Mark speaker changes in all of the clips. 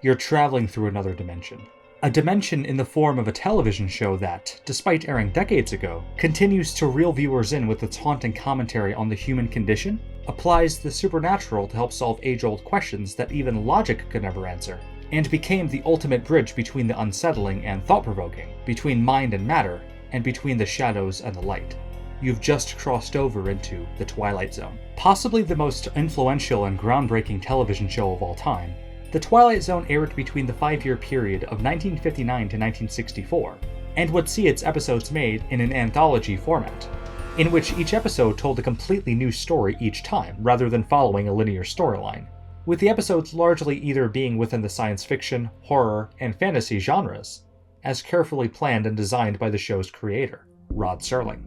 Speaker 1: you're traveling through another dimension. A dimension in the form of a television show that, despite airing decades ago, continues to reel viewers in with its haunting commentary on the human condition, applies the supernatural to help solve age-old questions that even logic could never answer, and became the ultimate bridge between the unsettling and thought-provoking, between mind and matter, and between the shadows and the light. You've just crossed over into the Twilight Zone. Possibly the most influential and groundbreaking television show of all time, the Twilight Zone aired between the 5-year period of 1959 to 1964, and would see its episodes made in an anthology format, in which each episode told a completely new story each time, rather than following a linear storyline, with the episodes largely either being within the science fiction, horror, and fantasy genres, as carefully planned and designed by the show's creator, Rod Serling.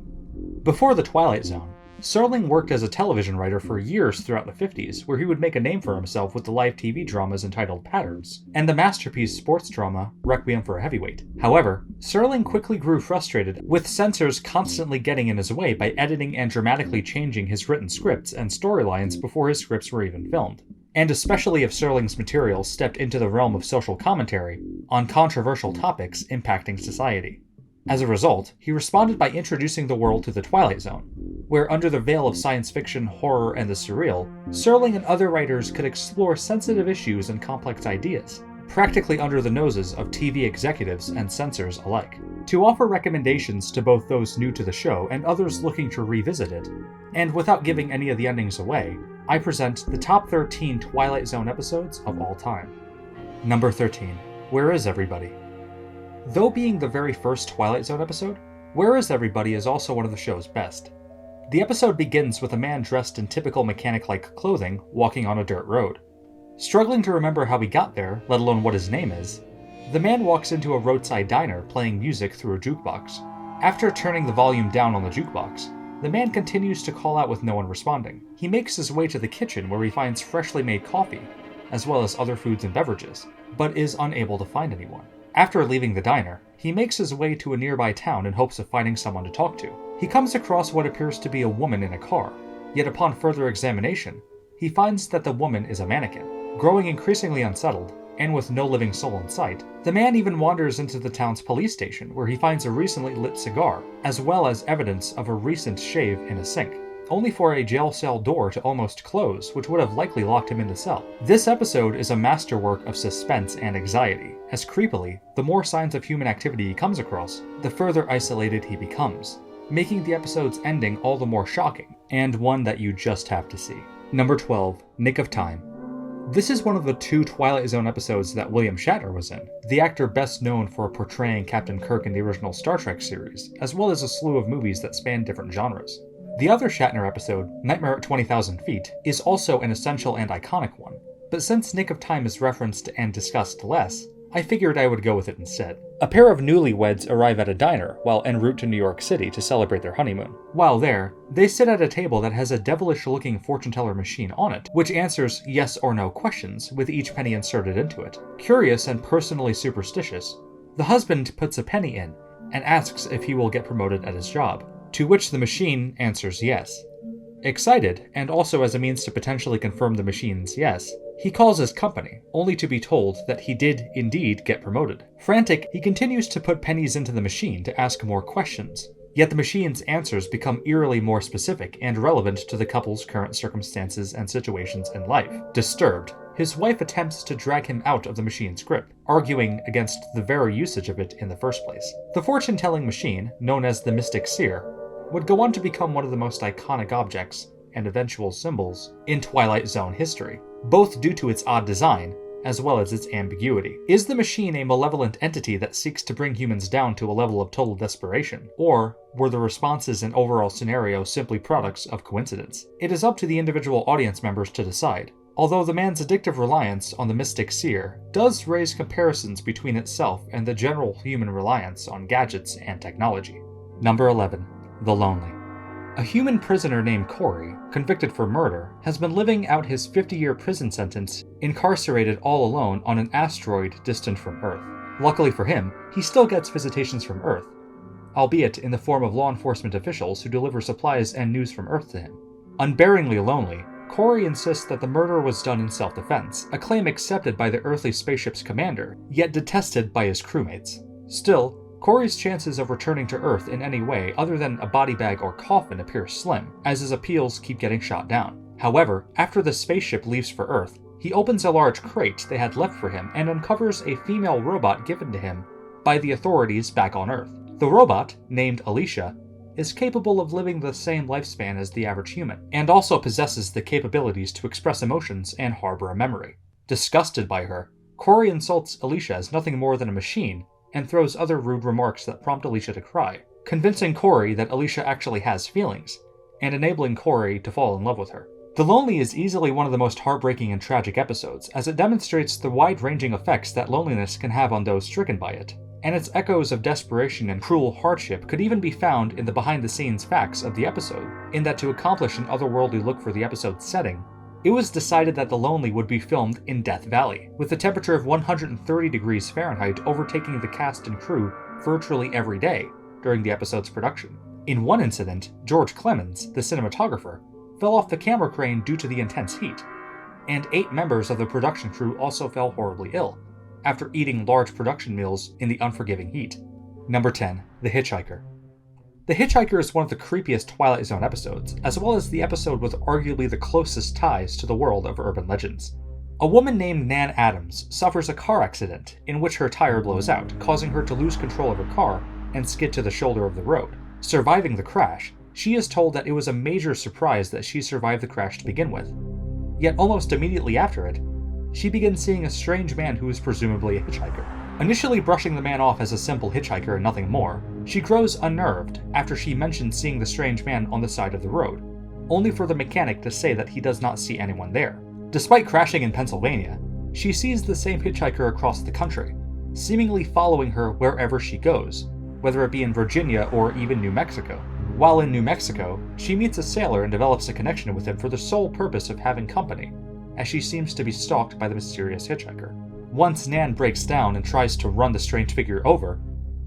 Speaker 1: Before the Twilight Zone, Serling worked as a television writer for years throughout the 50s, where he would make a name for himself with the live TV dramas entitled Patterns, and the masterpiece sports drama Requiem for a Heavyweight. However, Serling quickly grew frustrated with censors constantly getting in his way by editing and dramatically changing his written scripts and storylines before his scripts were even filmed, and especially if Serling's material stepped into the realm of social commentary on controversial topics impacting society. As a result, he responded by introducing the world to the Twilight Zone, where under the veil of science fiction, horror, and the surreal, Serling and other writers could explore sensitive issues and complex ideas, practically under the noses of TV executives and censors alike, to offer recommendations to both those new to the show and others looking to revisit it. And without giving any of the endings away, I present the top 13 Twilight Zone episodes of all time. Number 13. Where is Everybody? Though being the very first Twilight Zone episode, Where is Everybody is also one of the show's best. The episode begins with a man dressed in typical mechanic-like clothing walking on a dirt road. Struggling to remember how he got there, let alone what his name is, the man walks into a roadside diner playing music through a jukebox. After turning the volume down on the jukebox, the man continues to call out with no one responding. He makes his way to the kitchen where he finds freshly made coffee, as well as other foods and beverages, but is unable to find anyone. After leaving the diner, he makes his way to a nearby town in hopes of finding someone to talk to. He comes across what appears to be a woman in a car, yet upon further examination, he finds that the woman is a mannequin. Growing increasingly unsettled, and with no living soul in sight, the man even wanders into the town's police station where he finds a recently lit cigar, as well as evidence of a recent shave in a sink, only for a jail cell door to almost close, which would have likely locked him in the cell. This episode is a masterwork of suspense and anxiety, as creepily, the more signs of human activity he comes across, the further isolated he becomes, making the episode's ending all the more shocking, and one that you just have to see. Number 12. Nick of Time. This is one of the 2 Twilight Zone episodes that William Shatner was in, the actor best known for portraying Captain Kirk in the original Star Trek series, as well as a slew of movies that span different genres. The other Shatner episode, Nightmare at 20,000 Feet, is also an essential and iconic one, but since Nick of Time is referenced and discussed less, I figured I would go with it instead. A pair of newlyweds arrive at a diner while en route to New York City to celebrate their honeymoon. While there, they sit at a table that has a devilish-looking fortune-teller machine on it, which answers yes or no questions with each penny inserted into it. Curious and personally superstitious, the husband puts a penny in and asks if he will get promoted at his job, to which the machine answers yes. Excited, and also as a means to potentially confirm the machine's yes, he calls his company, only to be told that he did indeed get promoted. Frantic, he continues to put pennies into the machine to ask more questions, yet the machine's answers become eerily more specific and relevant to the couple's current circumstances and situations in life. Disturbed, his wife attempts to drag him out of the machine's grip, arguing against the very usage of it in the first place. The fortune-telling machine, known as the Mystic Seer, would go on to become one of the most iconic objects and eventual symbols in Twilight Zone history, both due to its odd design as well as its ambiguity. Is the machine a malevolent entity that seeks to bring humans down to a level of total desperation, or were the responses and overall scenario simply products of coincidence? It is up to the individual audience members to decide, although the man's addictive reliance on the Mystic Seer does raise comparisons between itself and the general human reliance on gadgets and technology. Number 11. The Lonely. A human prisoner named Corey, convicted for murder, has been living out his 50-year prison sentence incarcerated all alone on an asteroid distant from Earth. Luckily for him, he still gets visitations from Earth, albeit in the form of law enforcement officials who deliver supplies and news from Earth to him. Unbearingly lonely, Corey insists that the murder was done in self-defense, a claim accepted by the Earthly spaceship's commander, yet detested by his crewmates. Still, Corey's chances of returning to Earth in any way other than a body bag or coffin appear slim, as his appeals keep getting shot down. However, after the spaceship leaves for Earth, he opens a large crate they had left for him and uncovers a female robot given to him by the authorities back on Earth. The robot, named Alicia, is capable of living the same lifespan as the average human, and also possesses the capabilities to express emotions and harbor a memory. Disgusted by her, Corey insults Alicia as nothing more than a machine, and throws other rude remarks that prompt Alicia to cry, convincing Corey that Alicia actually has feelings, and enabling Corey to fall in love with her. The Lonely is easily one of the most heartbreaking and tragic episodes, as it demonstrates the wide-ranging effects that loneliness can have on those stricken by it, and its echoes of desperation and cruel hardship could even be found in the behind-the-scenes facts of the episode, in that to accomplish an otherworldly look for the episode's setting, it was decided that The Lonely would be filmed in Death Valley, with a temperature of 130 degrees Fahrenheit overtaking the cast and crew virtually every day during the episode's production. In one incident, George Clemens, the cinematographer, fell off the camera crane due to the intense heat, and 8 members of the production crew also fell horribly ill, after eating large production meals in the unforgiving heat. Number 10. The Hitchhiker. The Hitchhiker is one of the creepiest Twilight Zone episodes, as well as the episode with arguably the closest ties to the world of urban legends. A woman named Nan Adams suffers a car accident in which her tire blows out, causing her to lose control of her car and skid to the shoulder of the road. Surviving the crash, she is told that it was a major surprise that she survived the crash to begin with. Yet almost immediately after it, she begins seeing a strange man who is presumably a hitchhiker. Initially brushing the man off as a simple hitchhiker and nothing more, she grows unnerved after she mentions seeing the strange man on the side of the road, only for the mechanic to say that he does not see anyone there. Despite crashing in Pennsylvania, she sees the same hitchhiker across the country, seemingly following her wherever she goes, whether it be in Virginia or even New Mexico. While in New Mexico, she meets a sailor and develops a connection with him for the sole purpose of having company, as she seems to be stalked by the mysterious hitchhiker. Once Nan breaks down and tries to run the strange figure over,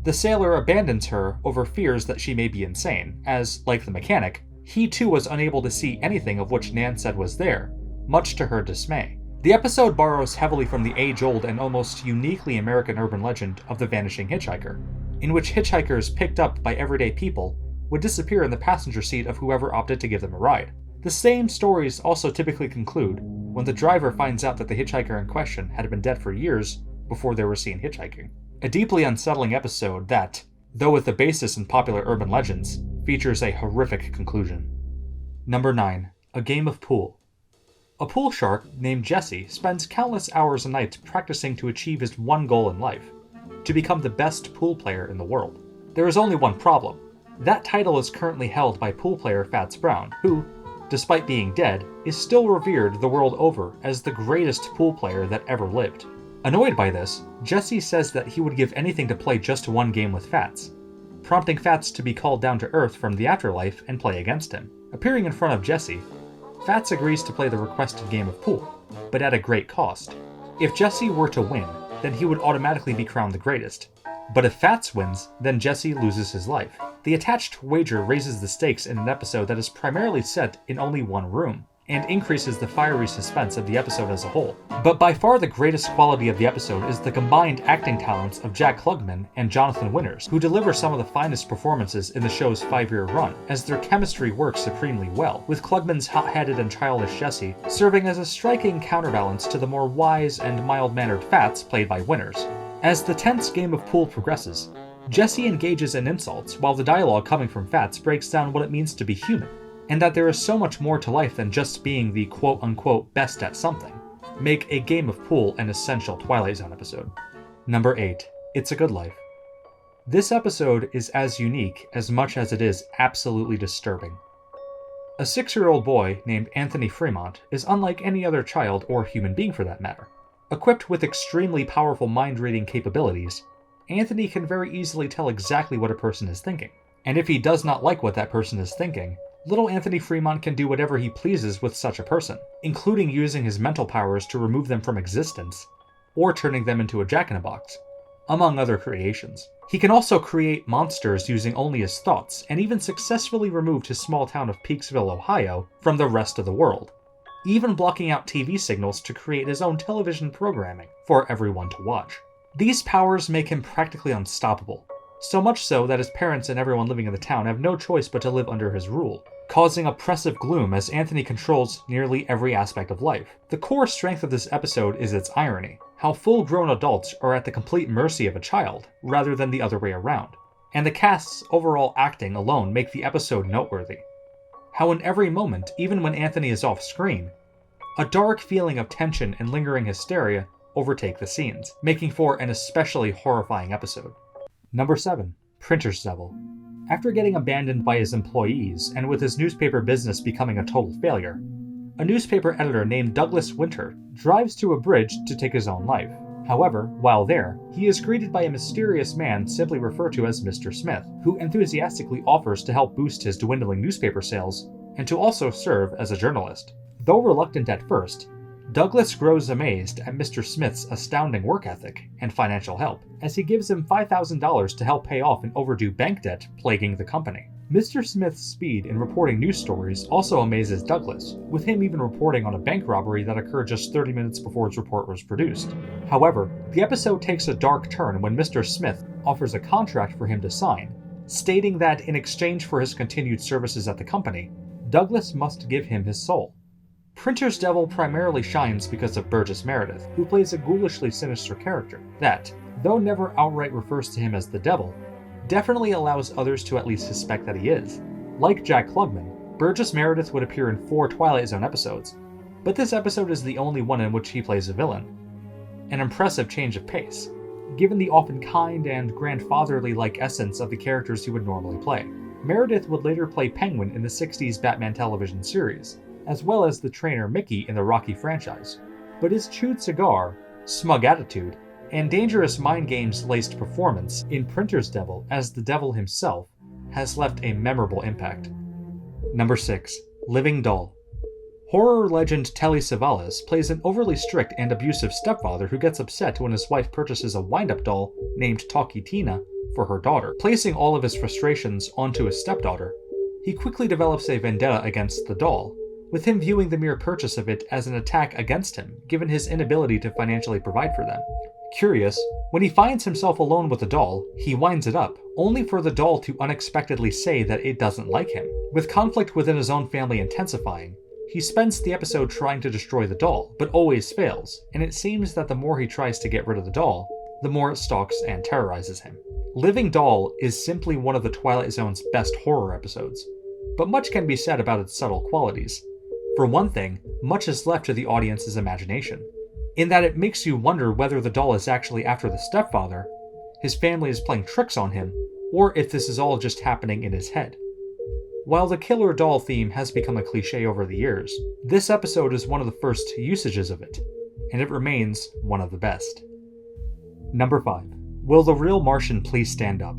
Speaker 1: the sailor abandons her over fears that she may be insane, as, like the mechanic, he too was unable to see anything of which Nan said was there, much to her dismay. The episode borrows heavily from the age-old and almost uniquely American urban legend of the vanishing hitchhiker, in which hitchhikers picked up by everyday people would disappear in the passenger seat of whoever opted to give them a ride. The same stories also typically conclude when the driver finds out that the hitchhiker in question had been dead for years before they were seen hitchhiking. A deeply unsettling episode that, though with a basis in popular urban legends, features a horrific conclusion. Number 9. A Game of Pool. A pool shark named Jesse spends countless hours a night practicing to achieve his one goal in life: to become the best pool player in the world. There is only one problem. That title is currently held by pool player Fats Brown, who, despite being dead, is still revered the world over as the greatest pool player that ever lived. Annoyed by this, Jesse says that he would give anything to play just one game with Fats, prompting Fats to be called down to Earth from the afterlife and play against him. Appearing in front of Jesse, Fats agrees to play the requested game of pool, but at a great cost. If Jesse were to win, then he would automatically be crowned the greatest. But if Fats wins, then Jesse loses his life. The attached wager raises the stakes in an episode that is primarily set in only one room, and increases the fiery suspense of the episode as a whole. But by far the greatest quality of the episode is the combined acting talents of Jack Klugman and Jonathan Winters, who deliver some of the finest performances in the show's 5-year run, as their chemistry works supremely well, with Klugman's hot-headed and childish Jesse serving as a striking counterbalance to the more wise and mild-mannered Fats played by Winters. As the tense game of pool progresses, Jesse engages in insults, while the dialogue coming from Fats breaks down what it means to be human, and that there is so much more to life than just being the quote-unquote best at something, make A Game of Pool an essential Twilight Zone episode. Number 8. It's a Good Life. This episode is as unique as much as it is absolutely disturbing. A 6-year-old boy named Anthony Fremont is unlike any other child or human being for that matter. Equipped with extremely powerful mind-reading capabilities, Anthony can very easily tell exactly what a person is thinking. And if he does not like what that person is thinking, little Anthony Fremont can do whatever he pleases with such a person, including using his mental powers to remove them from existence, or turning them into a jack-in-a-box, among other creations. He can also create monsters using only his thoughts, and even successfully removed his small town of Peaksville, Ohio, from the rest of the world. even blocking out TV signals to create his own television programming for everyone to watch. These powers make him practically unstoppable, so much so that his parents and everyone living in the town have no choice but to live under his rule, causing oppressive gloom as Anthony controls nearly every aspect of life. The core strength of this episode is its irony, how full-grown adults are at the complete mercy of a child, rather than the other way around. And the cast's overall acting alone make the episode noteworthy. How in every moment, even when Anthony is off screen, a dark feeling of tension and lingering hysteria overtake the scenes, making for an especially horrifying episode. Number 7. Printer's Devil. After getting abandoned by his employees, and with his newspaper business becoming a total failure, a newspaper editor named Douglas Winter drives to a bridge to take his own life. However, while there, he is greeted by a mysterious man simply referred to as Mr. Smith, who enthusiastically offers to help boost his dwindling newspaper sales, and to also serve as a journalist. Though reluctant at first, Douglas grows amazed at Mr. Smith's astounding work ethic and financial help, as he gives him $5,000 to help pay off an overdue bank debt plaguing the company. Mr. Smith's speed in reporting news stories also amazes Douglas, with him even reporting on a bank robbery that occurred just 30 minutes before his report was produced. However, the episode takes a dark turn when Mr. Smith offers a contract for him to sign, stating that in exchange for his continued services at the company, Douglas must give him his soul. Printer's Devil primarily shines because of Burgess Meredith, who plays a ghoulishly sinister character that, though never outright refers to him as the devil, definitely allows others to at least suspect that he is. Like Jack Klugman, Burgess Meredith would appear in 4 Twilight Zone episodes, but this episode is the only one in which he plays a villain. An impressive change of pace, given the often kind and grandfatherly-like essence of the characters he would normally play. Meredith would later play Penguin in the 60s Batman television series, as well as the trainer Mickey in the Rocky franchise. But his chewed cigar, smug attitude, and dangerous mind games-laced performance in Printer's Devil as the devil himself has left a memorable impact. Number 6. Living Doll. Horror legend Telly Savalas plays an overly strict and abusive stepfather who gets upset when his wife purchases a wind-up doll named Talkie Tina for her daughter. Placing all of his frustrations onto his stepdaughter, he quickly develops a vendetta against the doll, with him viewing the mere purchase of it as an attack against him, given his inability to financially provide for them. Curious, when he finds himself alone with the doll, he winds it up, only for the doll to unexpectedly say that it doesn't like him. With conflict within his own family intensifying, he spends the episode trying to destroy the doll, but always fails, and it seems that the more he tries to get rid of the doll, the more it stalks and terrorizes him. Living Doll is simply one of the Twilight Zone's best horror episodes, but much can be said about its subtle qualities. For one thing, much is left to the audience's imagination, in that it makes you wonder whether the doll is actually after the stepfather, his family is playing tricks on him, or if this is all just happening in his head. While the killer doll theme has become a cliche over the years, this episode is one of the first usages of it, and it remains one of the best. Number 5. Will the Real Martian please stand up?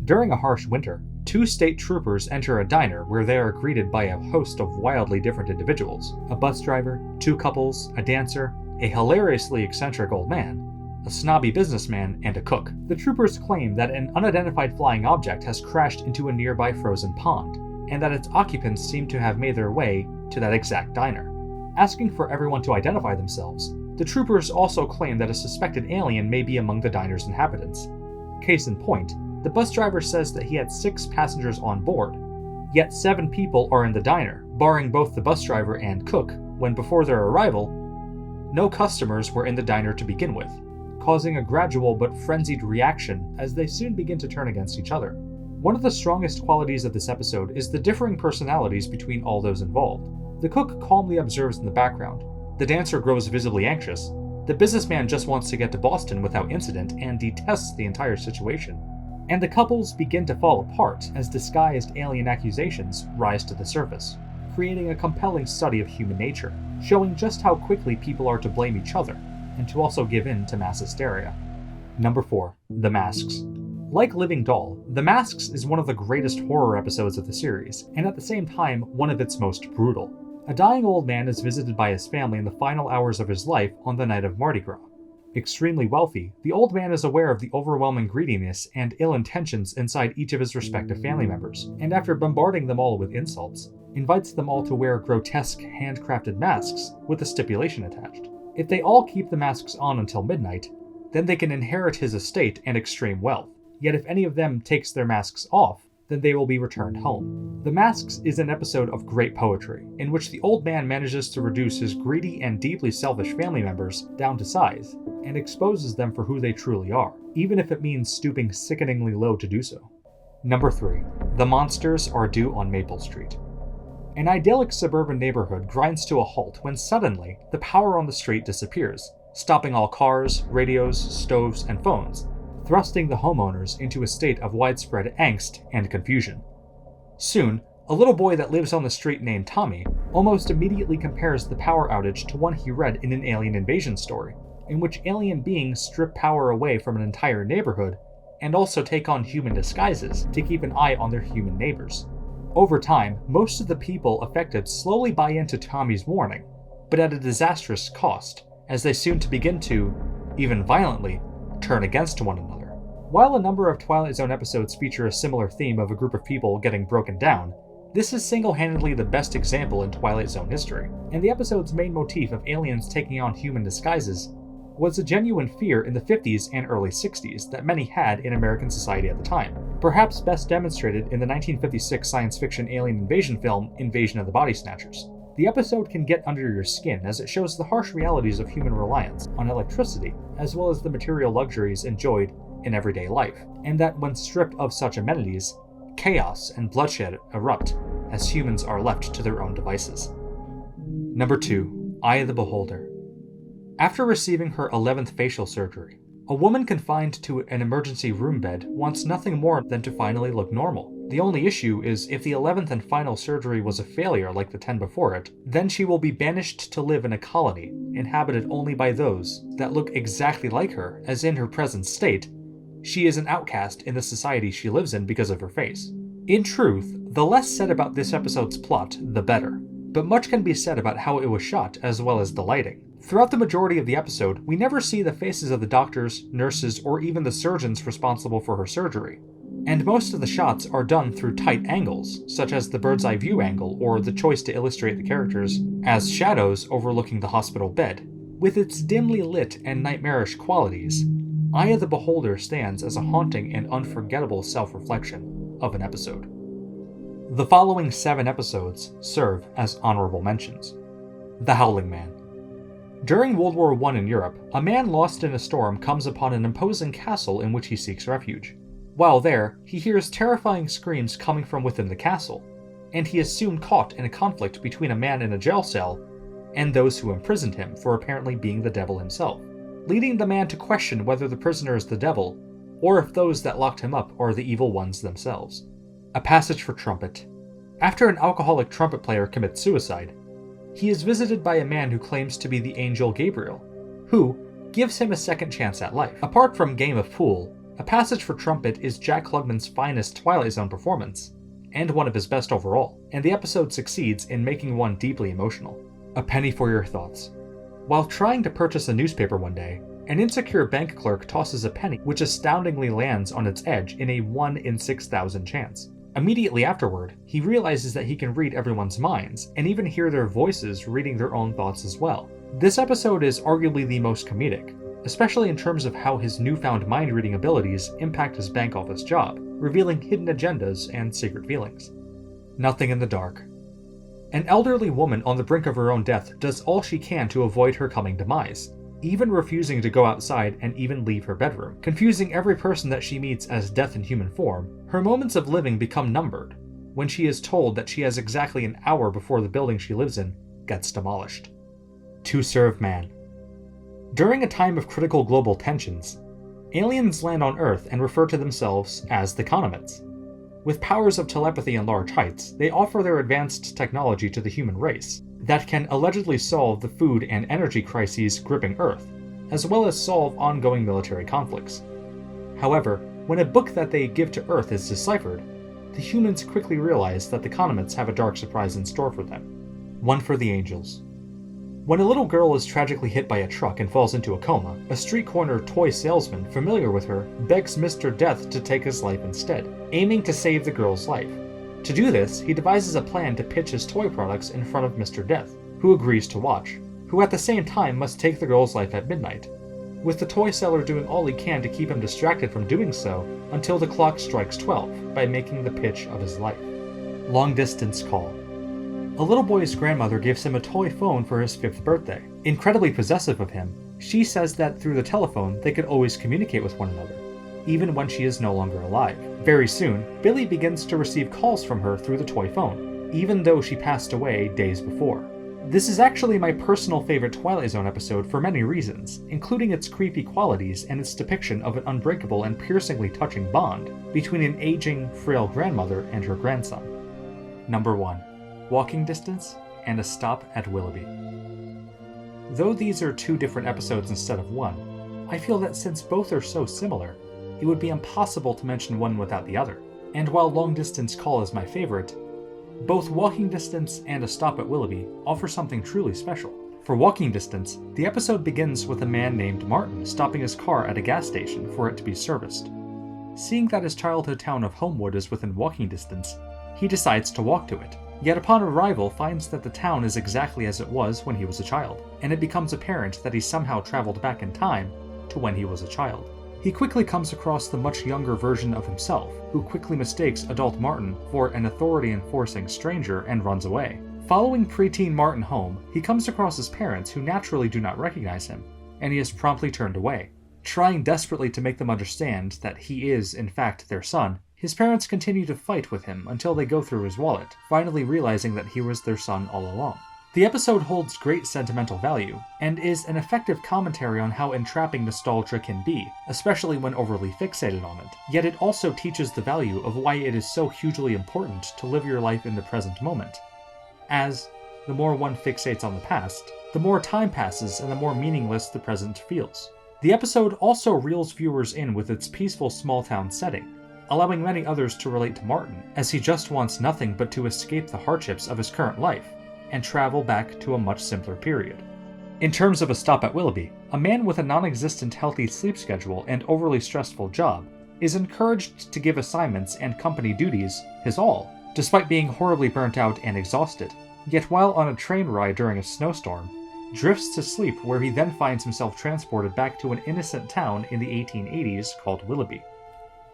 Speaker 1: During a harsh winter, 2 state troopers enter a diner where they are greeted by a host of wildly different individuals: a bus driver, 2 couples, a dancer, a hilariously eccentric old man, a snobby businessman, and a cook. The troopers claim that an unidentified flying object has crashed into a nearby frozen pond, and that its occupants seem to have made their way to that exact diner. Asking for everyone to identify themselves, the troopers also claim that a suspected alien may be among the diner's inhabitants. Case in point, the bus driver says that he had 6 passengers on board, yet 7 people are in the diner, barring both the bus driver and cook, when before their arrival, no customers were in the diner to begin with, causing a gradual but frenzied reaction as they soon begin to turn against each other. One of the strongest qualities of this episode is the differing personalities between all those involved. The cook calmly observes in the background, the dancer grows visibly anxious, the businessman just wants to get to Boston without incident and detests the entire situation, and the couples begin to fall apart as disguised alien accusations rise to the surface, creating a compelling study of human nature, showing just how quickly people are to blame each other, and to also give in to mass hysteria. Number 4. The Masks. Like Living Doll, The Masks is one of the greatest horror episodes of the series, and at the same time, one of its most brutal. A dying old man is visited by his family in the final hours of his life on the night of Mardi Gras. Extremely wealthy, the old man is aware of the overwhelming greediness and ill intentions inside each of his respective family members, and after bombarding them all with insults, invites them all to wear grotesque, handcrafted masks with a stipulation attached. If they all keep the masks on until midnight, then they can inherit his estate and extreme wealth. Yet if any of them takes their masks off, then they will be returned home. The Masks is an episode of great poetry, in which the old man manages to reduce his greedy and deeply selfish family members down to size, and exposes them for who they truly are, even if it means stooping sickeningly low to do so. Number 3. The Monsters Are Due on Maple Street. An idyllic suburban neighborhood grinds to a halt when suddenly the power on the street disappears, stopping all cars, radios, stoves, and phones, thrusting the homeowners into a state of widespread angst and confusion. Soon, a little boy that lives on the street named Tommy almost immediately compares the power outage to one he read in an alien invasion story, in which alien beings strip power away from an entire neighborhood and also take on human disguises to keep an eye on their human neighbors. Over time, most of the people affected slowly buy into Tommy's warning, but at a disastrous cost, as they soon begin to, even violently, turn against one another. While a number of Twilight Zone episodes feature a similar theme of a group of people getting broken down, this is single-handedly the best example in Twilight Zone history, and the episode's main motif of aliens taking on human disguises was a genuine fear in the 50s and early 60s that many had in American society at the time, perhaps best demonstrated in the 1956 science fiction alien invasion film Invasion of the Body Snatchers. The episode can get under your skin as it shows the harsh realities of human reliance on electricity, as well as the material luxuries enjoyed in everyday life, and that when stripped of such amenities, chaos and bloodshed erupt as humans are left to their own devices. Number 2. Eye of the Beholder. After receiving her 11th facial surgery, a woman confined to an emergency room bed wants nothing more than to finally look normal. The only issue is if the 11th and final surgery was a failure like the 10 before it, then she will be banished to live in a colony, inhabited only by those that look exactly like her, as in her present state, she is an outcast in the society she lives in because of her face. In truth, the less said about this episode's plot, the better, but much can be said about how it was shot as well as the lighting. Throughout the majority of the episode, we never see the faces of the doctors, nurses, or even the surgeons responsible for her surgery, and most of the shots are done through tight angles, such as the bird's eye view angle or the choice to illustrate the characters as shadows overlooking the hospital bed. With its dimly lit and nightmarish qualities, Eye of the Beholder stands as a haunting and unforgettable self-reflection of an episode. The following 7 episodes serve as honorable mentions. The Howling Man. During World War I in Europe, a man lost in a storm comes upon an imposing castle in which he seeks refuge. While there, he hears terrifying screams coming from within the castle, and he is soon caught in a conflict between a man in a jail cell and those who imprisoned him for apparently being the devil himself, leading the man to question whether the prisoner is the devil, or if those that locked him up are the evil ones themselves. A Passage for Trumpet. After an alcoholic trumpet player commits suicide, he is visited by a man who claims to be the angel Gabriel, who gives him a second chance at life. Apart from Game of Pool, A Passage for Trumpet is Jack Klugman's finest Twilight Zone performance, and one of his best overall, and the episode succeeds in making one deeply emotional. A Penny for Your Thoughts. While trying to purchase a newspaper one day, an insecure bank clerk tosses a penny which astoundingly lands on its edge in a 1 in 6,000 chance. Immediately afterward, he realizes that he can read everyone's minds, and even hear their voices reading their own thoughts as well. This episode is arguably the most comedic, especially in terms of how his newfound mind-reading abilities impact his bank office job, revealing hidden agendas and secret feelings. Nothing in the Dark. An elderly woman on the brink of her own death does all she can to avoid her coming demise, even refusing to go outside and even leave her bedroom. Confusing every person that she meets as death in human form, her moments of living become numbered when she is told that she has exactly an hour before the building she lives in gets demolished. To Serve Man. During a time of critical global tensions, aliens land on Earth and refer to themselves as the Conomids. With powers of telepathy and large heights, they offer their advanced technology to the human race that can allegedly solve the food and energy crises gripping Earth, as well as solve ongoing military conflicts. However, when a book that they give to Earth is deciphered, the humans quickly realize that the Conomids have a dark surprise in store for them. One for the Angels. When a little girl is tragically hit by a truck and falls into a coma, a street corner toy salesman familiar with her begs Mr. Death to take his life instead, aiming to save the girl's life. To do this, he devises a plan to pitch his toy products in front of Mr. Death, who agrees to watch, who at the same time must take the girl's life at midnight, with the toy seller doing all he can to keep him distracted from doing so until the clock strikes 12 by making the pitch of his life. Longdistance Call. A little boy's grandmother gives him a toy phone for his 5th birthday. Incredibly possessive of him, she says that through the telephone they could always communicate with one another, even when she is no longer alive. Very soon, Billy begins to receive calls from her through the toy phone, even though she passed away days before. This is actually my personal favorite Twilight Zone episode for many reasons, including its creepy qualities and its depiction of an unbreakable and piercingly touching bond between an aging, frail grandmother and her grandson. Number 1. Walking Distance and A Stop at Willoughby. Though these are 2 different episodes instead of one, I feel that since both are so similar, it would be impossible to mention one without the other. And while Long Distance Call is my favorite, both Walking Distance and A Stop at Willoughby offer something truly special. For Walking Distance, the episode begins with a man named Martin stopping his car at a gas station for it to be serviced. Seeing that his childhood town of Homewood is within walking distance, he decides to walk to it, yet upon arrival finds that the town is exactly as it was when he was a child, and it becomes apparent that he somehow traveled back in time to when he was a child. He quickly comes across the much younger version of himself, who quickly mistakes adult Martin for an authority-enforcing stranger and runs away. Following preteen Martin home, he comes across his parents who naturally do not recognize him, and he is promptly turned away. Trying desperately to make them understand that he is, in fact, their son, his parents continue to fight with him until they go through his wallet, finally realizing that he was their son all along. The episode holds great sentimental value, and is an effective commentary on how entrapping nostalgia can be, especially when overly fixated on it. Yet it also teaches the value of why it is so hugely important to live your life in the present moment, as the more one fixates on the past, the more time passes and the more meaningless the present feels. The episode also reels viewers in with its peaceful small-town setting, allowing many others to relate to Martin, as he just wants nothing but to escape the hardships of his current life and travel back to a much simpler period. In terms of A Stop at Willoughby, a man with a non-existent healthy sleep schedule and overly stressful job is encouraged to give assignments and company duties his all, despite being horribly burnt out and exhausted, yet while on a train ride during a snowstorm, drifts to sleep where he then finds himself transported back to an innocent town in the 1880s called Willoughby.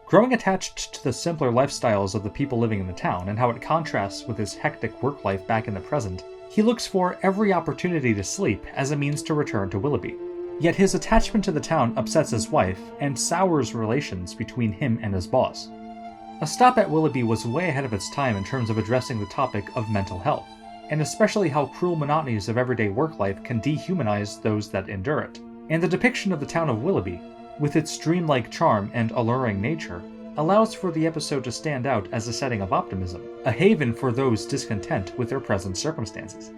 Speaker 1: Growing attached to the simpler lifestyles of the people living in the town and how it contrasts with his hectic work life back in the present, he looks for every opportunity to sleep as a means to return to Willoughby. Yet his attachment to the town upsets his wife and sours relations between him and his boss. A Stop at Willoughby was way ahead of its time in terms of addressing the topic of mental health, and especially how cruel monotonies of everyday work life can dehumanize those that endure it. And the depiction of the town of Willoughby, with its dreamlike charm and alluring nature, allows for the episode to stand out as a setting of optimism, a haven for those discontent with their present circumstances.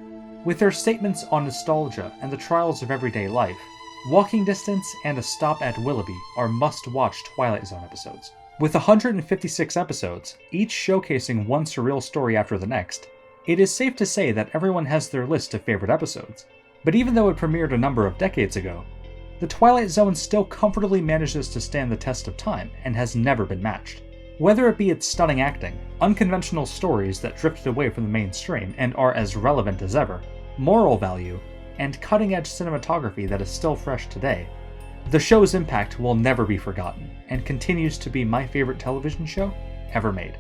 Speaker 1: With their statements on nostalgia and the trials of everyday life, Walking Distance and A Stop at Willoughby are must-watch Twilight Zone episodes. With 156 episodes, each showcasing one surreal story after the next, it is safe to say that everyone has their list of favorite episodes. But even though it premiered a number of decades ago, The Twilight Zone still comfortably manages to stand the test of time and has never been matched. Whether it be its stunning acting, unconventional stories that drifted away from the mainstream and are as relevant as ever, moral value, and cutting-edge cinematography that is still fresh today, the show's impact will never be forgotten, and continues to be my favorite television show ever made.